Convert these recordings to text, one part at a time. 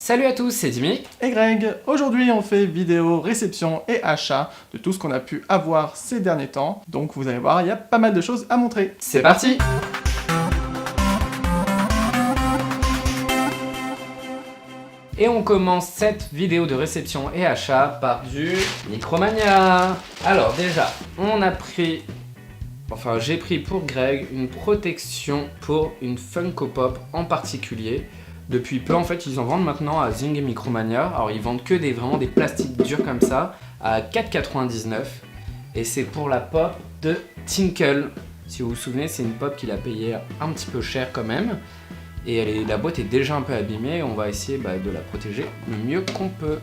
Salut à tous, c'est Dimi et Greg. Aujourd'hui on fait vidéo, réception et achat de tout ce qu'on a pu avoir ces derniers temps. Donc vous allez voir, il y a pas mal de choses à montrer. C'est parti. Et on commence cette vidéo de réception et achat par du Micromania. Alors déjà, j'ai pris pour Greg une protection pour une Funko Pop en particulier. Depuis peu, en fait, ils en vendent maintenant à Zing et Micromania. Alors, ils vendent que vraiment des plastiques durs comme ça, à 4,99 €. Et c'est pour la pop de Tinkle. Si vous vous souvenez, c'est une pop qu'il a payée un petit peu cher quand même. Et la boîte est déjà un peu abîmée. On va essayer de la protéger le mieux qu'on peut.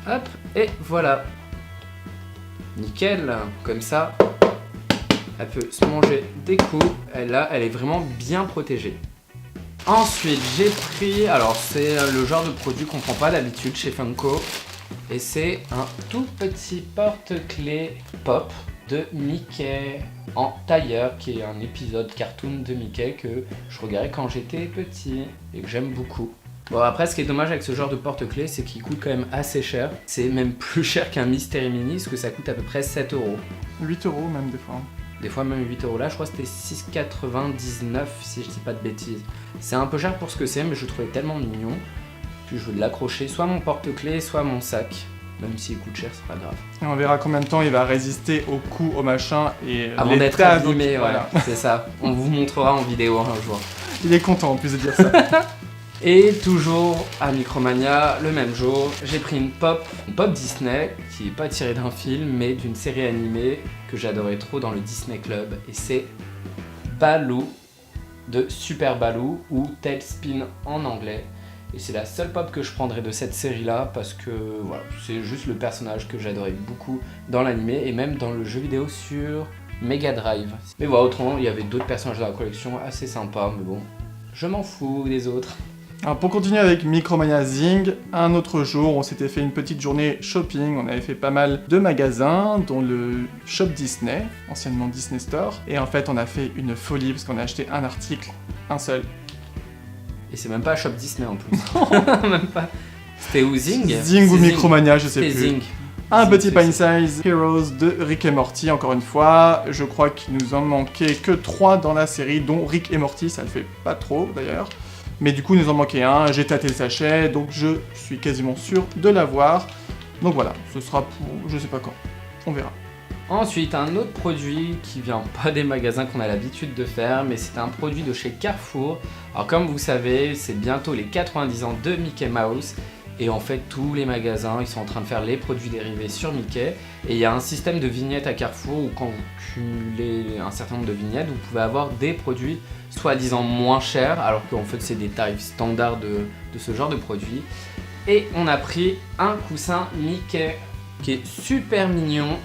Hop, et voilà. Nickel, comme ça. Elle peut se manger des coups, là elle est vraiment bien protégée. Ensuite j'ai pris, alors c'est le genre de produit qu'on prend pas d'habitude chez Funko. Et c'est un tout petit porte-clés pop de Mickey en tailleur, qui est un épisode cartoon de Mickey que je regardais quand j'étais petit et que j'aime beaucoup. Bon, après ce qui est dommage avec ce genre de porte-clés, c'est qu'il coûte quand même assez cher. C'est même plus cher qu'un Mystery Mini, parce que ça coûte à peu près 7 €. 8 € même des fois. Des fois même 8 € là, je crois que c'était 6,99 € si je dis pas de bêtises. C'est un peu cher pour ce que c'est, mais je le trouvais tellement mignon. Puis je veux l'accrocher soit à mon porte-clés, soit à mon sac. Même s'il coûte cher, c'est pas grave. Et on verra combien de temps il va résister au coup, au machin et avant d'être abîmé, voilà. C'est ça. On vous montrera en vidéo un jour. Il est content en plus de dire ça. Et toujours à Micromania, le même jour, j'ai pris une pop Disney, qui n'est pas tirée d'un film, mais d'une série animée que j'adorais trop dans le Disney Club. Et c'est Baloo, de Super Baloo, ou Tailspin en anglais. Et c'est la seule pop que je prendrai de cette série-là, parce que voilà, c'est juste le personnage que j'adorais beaucoup dans l'animé, et même dans le jeu vidéo sur Mega Drive. Mais voilà, autrement, il y avait d'autres personnages dans la collection assez sympas, mais bon, je m'en fous des autres. Alors pour continuer avec Micromania Zing, un autre jour, on s'était fait une petite journée shopping, on avait fait pas mal de magasins, dont le Shop Disney, anciennement Disney Store, et en fait on a fait une folie parce qu'on a acheté un article, un seul. Et c'est même pas Shop Disney en plus. Même pas. C'était où Zing? Zing ou Micromania, je sais plus. Zing. Un petit Pint Size Heroes de Rick et Morty, encore une fois. Je crois qu'il nous en manquait que 3 dans la série, dont Rick et Morty, ça le fait pas trop d'ailleurs. Mais du coup, il nous en manquait un, j'ai tâté le sachet, donc je suis quasiment sûr de l'avoir. Donc voilà, ce sera pour je sais pas quand, on verra. Ensuite, un autre produit qui vient pas des magasins qu'on a l'habitude de faire, mais c'est un produit de chez Carrefour. Alors comme vous savez, c'est bientôt les 90 ans de Mickey Mouse. Et en fait, tous les magasins, ils sont en train de faire les produits dérivés sur Mickey. Et il y a un système de vignettes à Carrefour où quand vous cumulez un certain nombre de vignettes, vous pouvez avoir des produits soi-disant moins chers, alors qu'en fait, c'est des tarifs standards de ce genre de produits. Et on a pris un coussin Mickey qui est super mignon,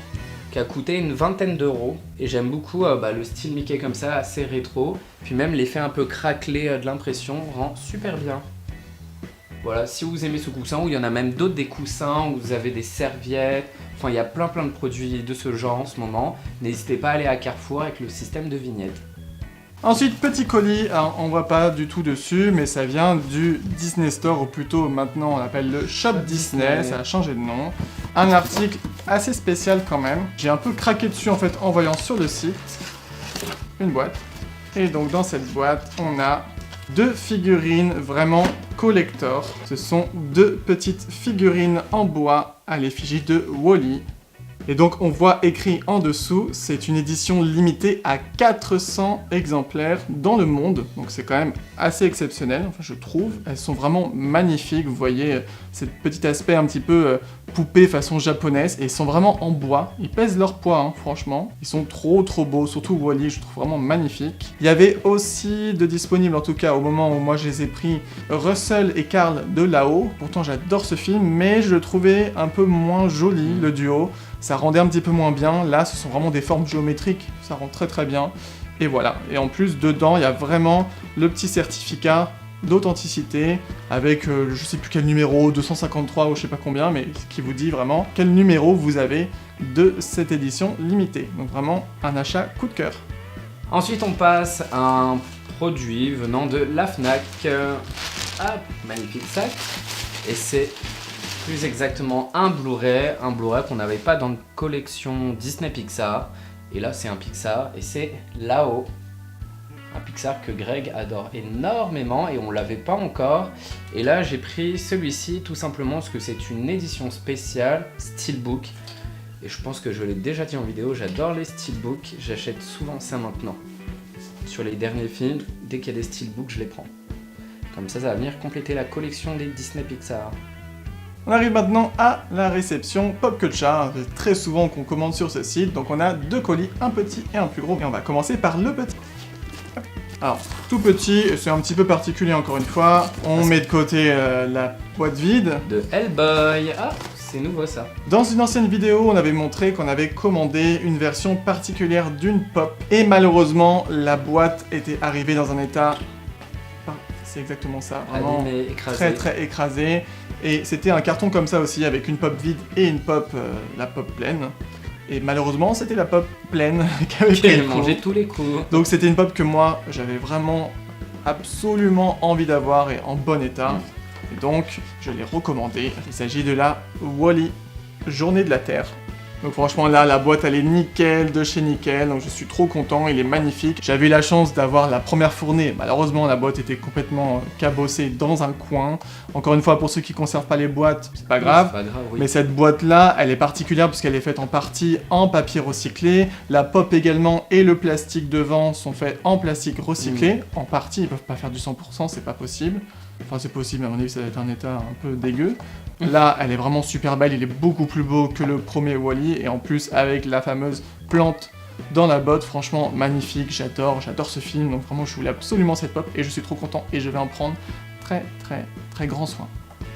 qui a coûté une vingtaine d'euros. Et j'aime beaucoup le style Mickey comme ça, assez rétro. Puis même l'effet un peu craquelé de l'impression rend super bien. Voilà, si vous aimez ce coussin, ou il y en a même d'autres des coussins, où vous avez des serviettes, enfin il y a plein de produits de ce genre en ce moment, n'hésitez pas à aller à Carrefour avec le système de vignettes. Ensuite, petit colis, alors, on voit pas du tout dessus, mais ça vient du Disney Store, ou plutôt maintenant on l'appelle le Shop Disney, ça a changé de nom. Un article assez spécial quand même, j'ai un peu craqué dessus en fait en voyant sur le site. Une boîte, et donc dans cette boîte on a 2 figurines vraiment collector. Ce sont 2 petites figurines en bois à l'effigie de Wall-E. Et donc on voit écrit en dessous, c'est une édition limitée à 400 exemplaires dans le monde. Donc c'est quand même assez exceptionnel, enfin je trouve. Elles sont vraiment magnifiques, vous voyez ce petit aspect un petit peu poupée façon japonaise. Et ils sont vraiment en bois, ils pèsent leur poids hein, franchement. Ils sont trop beaux, surtout Wall-E, je trouve vraiment magnifique. Il y avait aussi de disponible, en tout cas au moment où moi je les ai pris, Russell et Carl de là-haut. Pourtant j'adore ce film, mais je le trouvais un peu moins joli le duo. Ça rendait un petit peu moins bien, là ce sont vraiment des formes géométriques, ça rend très bien. Et voilà, et en plus dedans il y a vraiment le petit certificat d'authenticité avec je sais plus quel numéro, 253 ou je sais pas combien, mais qui vous dit vraiment quel numéro vous avez de cette édition limitée. Donc vraiment un achat coup de cœur. Ensuite, on passe à un produit venant de la Fnac. Hop, magnifique sac. Et c'est plus exactement un Blu-ray qu'on n'avait pas dans notre collection Disney Pixar. Et là, c'est un Pixar et c'est Là-haut. Un Pixar que Greg adore énormément et on l'avait pas encore. Et là, j'ai pris celui-ci tout simplement parce que c'est une édition spéciale Steelbook. Et je pense que je l'ai déjà dit en vidéo, j'adore les Steelbooks, j'achète souvent ça maintenant. Sur les derniers films, dès qu'il y a des Steelbooks, je les prends. Comme ça va venir compléter la collection des Disney Pixar. On arrive maintenant à la réception Pop Culture, très souvent qu'on commande sur ce site. Donc on a 2 colis, un petit et un plus gros. Et on va commencer par le petit. Alors, tout petit, c'est un petit peu particulier encore une fois. On met de côté la boîte vide. De Hellboy. Ah, c'est nouveau ça. Dans une ancienne vidéo, on avait montré qu'on avait commandé une version particulière d'une pop. Et malheureusement, la boîte était arrivée dans un état... C'est exactement ça, vraiment Abîmé, écrasé. très écrasé. Et c'était un carton comme ça aussi, avec une pop vide et une pop, la pop pleine. Et malheureusement, c'était la pop pleine qui avait pris le coup. mangé tous les coups. Donc c'était une pop que moi, j'avais vraiment absolument envie d'avoir et en bon état. Et donc, je l'ai recommandée. Il s'agit de la Wall-E, Journée de la Terre. Donc franchement là, la boîte elle est nickel, de chez nickel, donc je suis trop content, il est magnifique. J'avais eu la chance d'avoir la première fournée, malheureusement la boîte était complètement cabossée dans un coin. Encore une fois, pour ceux qui conservent pas les boîtes, c'est pas grave. Oui. Mais cette boîte là, elle est particulière parce qu'elle est faite en partie en papier recyclé. La pop également et le plastique devant sont faits en plastique recyclé. En partie, ils peuvent pas faire du 100%, c'est pas possible. Enfin c'est possible, mais à mon avis ça va être un état un peu dégueu. Là, elle est vraiment super belle, il est beaucoup plus beau que le premier Wall-E, et en plus avec la fameuse plante dans la botte, franchement magnifique, j'adore ce film, donc vraiment je voulais absolument cette pop, et je suis trop content, et je vais en prendre très grand soin.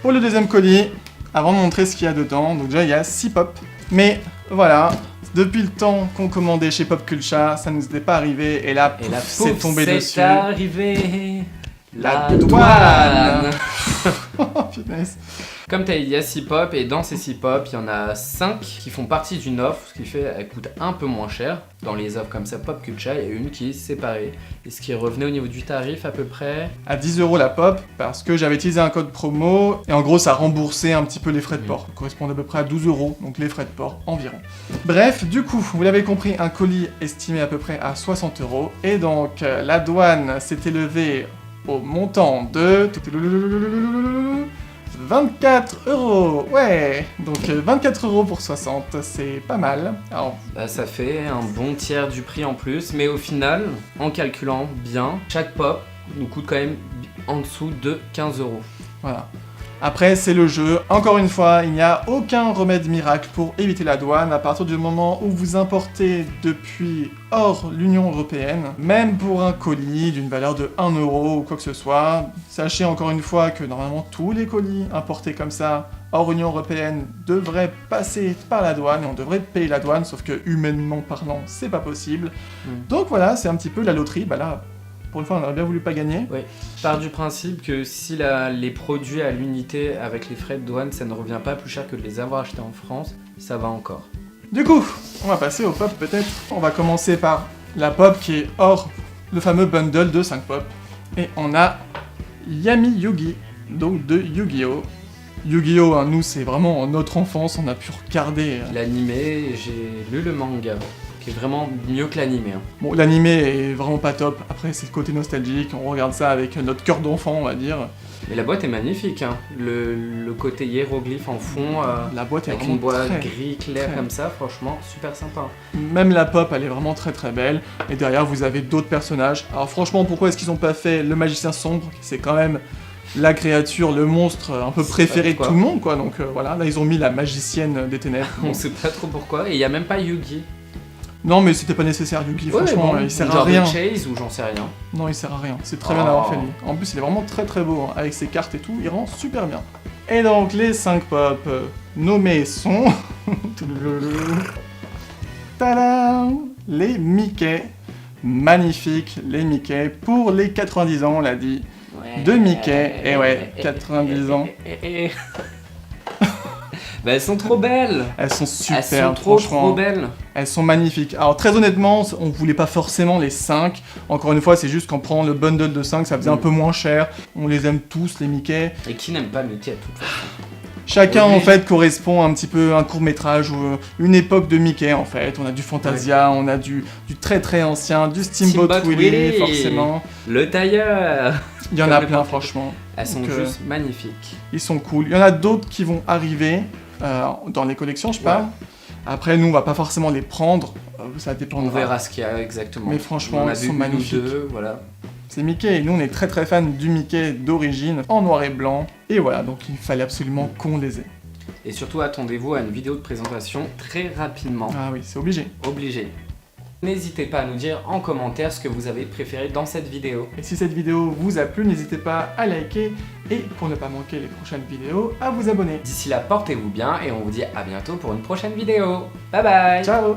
Pour le deuxième colis, avant de montrer ce qu'il y a dedans, donc déjà il y a 6 pop, mais voilà, depuis le temps qu'on commandait chez Pop Culture, ça ne nous était pas arrivé, et là, pouf, c'est tombé dessus. C'est arrivé. La douane. Oh punaise. Comme tu as dit, il y a 6 pop et dans ces 6 pop, il y en a 5 qui font partie d'une offre, ce qui fait qu'elle coûte un peu moins cher. Dans les offres comme ça, Pop Culture, il y a une qui est séparée. Et ce qui revenait au niveau du tarif à peu près... À 10€ la pop, parce que j'avais utilisé un code promo, et en gros ça remboursait un petit peu les frais de port. Ça correspond à peu près à 12€, donc les frais de port environ. Bref, du coup, vous l'avez compris, un colis estimé à peu près à 60€, et donc la douane s'est élevée au montant de 24€. Ouais, donc 24€ pour 60, c'est pas mal. Alors, bah, ça fait un bon tiers du prix en plus, mais au final, en calculant bien, chaque pop nous coûte quand même en dessous de 15€. Voilà. Après, c'est le jeu. Encore une fois, il n'y a aucun remède miracle pour éviter la douane à partir du moment où vous importez depuis hors l'Union Européenne. Même pour un colis d'une valeur de 1€ ou quoi que ce soit, sachez encore une fois que normalement tous les colis importés comme ça hors Union Européenne devraient passer par la douane et on devrait payer la douane, sauf que humainement parlant, c'est pas possible. Donc voilà, c'est un petit peu la loterie. Bah là, pour une fois, on aurait bien voulu pas gagner. Oui. Je pars du principe que si les produits à l'unité avec les frais de douane, ça ne revient pas plus cher que de les avoir achetés en France, ça va encore. Du coup, on va passer aux pop peut-être. On va commencer par la pop qui est hors le fameux bundle de 5 pop. Et on a Yami Yugi, donc de Yu-Gi-Oh! Yu-Gi-Oh! Hein, nous, c'est vraiment notre enfance, on a pu regarder. L'animé, j'ai lu le manga, qui est vraiment mieux que l'animé. Hein. Bon, l'animé est vraiment pas top. Après, c'est le côté nostalgique, on regarde ça avec notre cœur d'enfant, on va dire. Mais la boîte est magnifique, hein. Le côté hiéroglyphe en fond, la boîte est avec vraiment une boîte très, gris clair très... comme ça, franchement, super sympa. Même la pop, elle est vraiment très belle. Et derrière, vous avez d'autres personnages. Alors franchement, pourquoi est-ce qu'ils ont pas fait le magicien sombre? C'est quand même la créature, le monstre un peu préféré de tout le monde, quoi. Donc voilà, là, ils ont mis la magicienne des ténèbres. On sait pas trop pourquoi, et il y a même pas Yugi. Non, mais c'était pas nécessaire, Yugi, franchement, il sert à rien. Chase ou j'en sais rien. Non, il sert à rien, c'est très bien d'avoir fait lui. En plus, il est vraiment très beau, hein. Avec ses cartes et tout, il rend super bien. Et donc, les 5 pop nommés sont... Tadam! Les Mickey. Magnifiques, les Mickey, pour les 90 ans, on l'a dit, de Mickey. Et ouais, 90 ans. Bah, elles sont trop belles. Elles sont super, Elles sont trop franchement. belles. Elles sont magnifiques. Alors très honnêtement, on voulait pas forcément les 5. Encore une fois, c'est juste qu'en prenant le bundle de 5, ça faisait un peu moins cher. On les aime tous, les Mickey. Et qui n'aime pas Mickey à toute façon. Chacun Oui. en fait correspond un petit peu à un court-métrage ou une époque de Mickey en fait. On a du Fantasia, on a du très très ancien, du Steamboat Willie, Willie. forcément. Le tailleur. Il y en Comme a le plein portrait. franchement. Elles sont Donc, juste magnifiques. Ils sont cool. Il y en a d'autres qui vont arriver dans les collections, je parle. Ouais. Après, nous, on va pas forcément les prendre. Ça dépendra. On verra ce qu'il y a exactement. Mais franchement, on en a ils vu sont une ou magnifiques. deux, voilà. C'est Mickey, et nous, on est très très fans du Mickey d'origine, en noir et blanc. Et voilà, donc il fallait absolument qu'on les ait. Et surtout, attendez-vous à une vidéo de présentation très rapidement. Ah oui, c'est obligé. Obligé. N'hésitez pas à nous dire en commentaire ce que vous avez préféré dans cette vidéo. Et si cette vidéo vous a plu, n'hésitez pas à liker et pour ne pas manquer les prochaines vidéos, à vous abonner. D'ici là, portez-vous bien et on vous dit à bientôt pour une prochaine vidéo. Bye bye. Ciao!